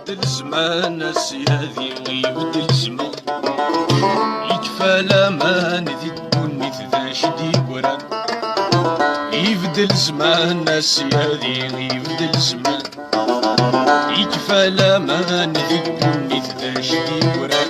يبدل زمان السيادي يبدل زمان يكفى الامان ذي الدنيا ذا شدي وران يبدل زمان السيادي يبدل زمان يكفى الامان ذي الدنيا ذا شدي وران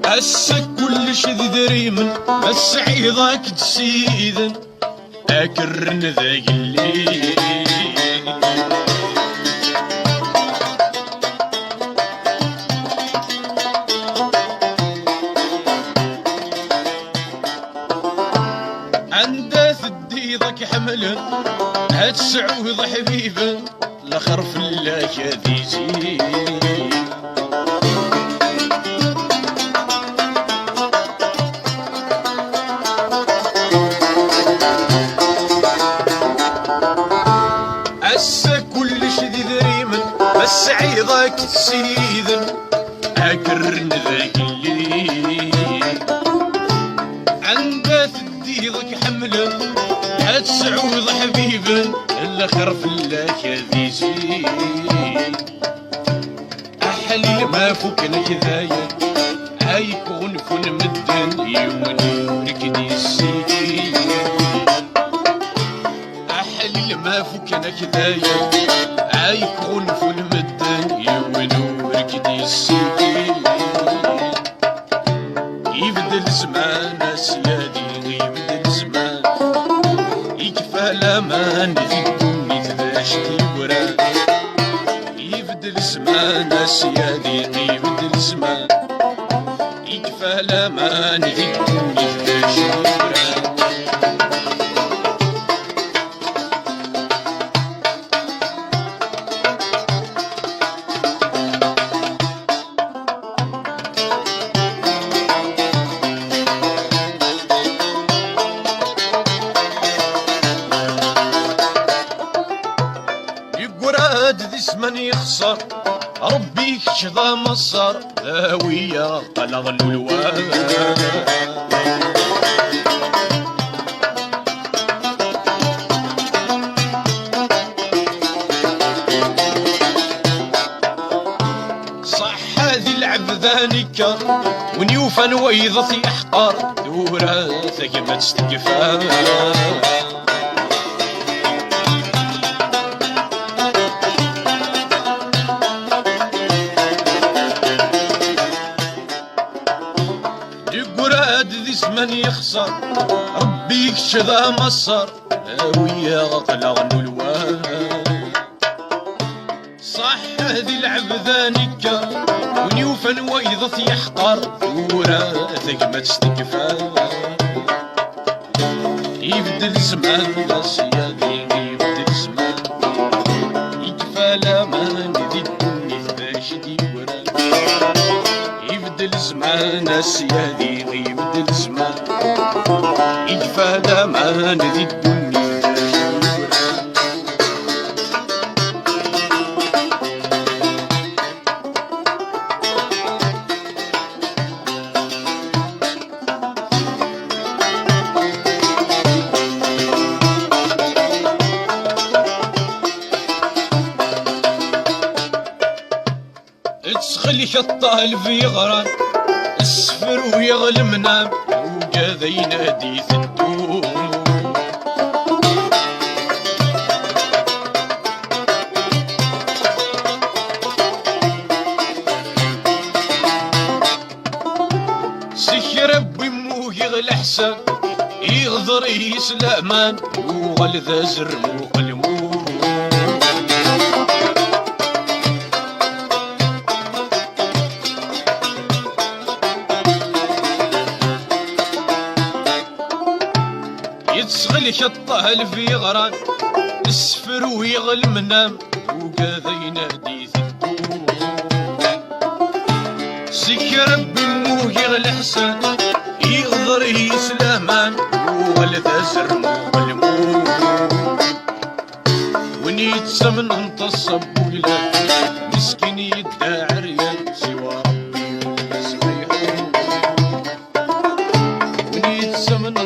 هسه كلش ذي دريمن بس عيضاك تسيدن اكرن ذاك الليل عنده ثدي ذاك حملا هتسعوض حبيبا الاخر في الله ذي زين هسه كلش ذي ذريمن بس عيضاك تسيدن اكرن ذاك الليل عنده ثدي ذاك حملا هتسعوض حبيبا الاخر في الله ذي زين احلي ما فكنا كذايا هيكون كن مدن يونك دي السين احلي ما فكنا كذايا هيكون كن مدن يونك دي السين يبدل زمان سيادي يبدل زمان يكفى الامان في الدنيا تباشتي وران يبدل زمان سيادي يبدل زمان يكفى الامان في الدنيا تباشتي وران يقراد ذي زمن يخسر ربي كشذا مصر ذاوية قلغ الولوان صح هذي العبذانكة ونيوفا ويضث يحقر ثوراتك ما تستقفان يقراد ذي زمن يخسر ربي يكشذا مصر ويا قلغ الولوان صح هذي العبذانكة ونيوفا ويضث يحقر ثوراتك ما تستكفى يبدل زمان سيادي يبدل زمان يكفى الامان ذي الدنيا تباشدي وران يبدل زمان سيادي يبدل زمان يكفى الامان ذي الدنيا تسخلك الطالب يغران السفر ويغلى منام وكذا ينادي في الدوم سكر بمو يغلى حسن يغدر يسلامان وغلذا زرمو قلمو يتسغلك الطالب يغران السفر ويغلى منام وكذا ينادي في الدوم سكر بمو يغلى حسن يغدر يسلامان وغلذا زرمو قلمو ونيتسمن انت الصبولة مسكين يدعى عريان سوى ربي ولا سوى ونيتسمن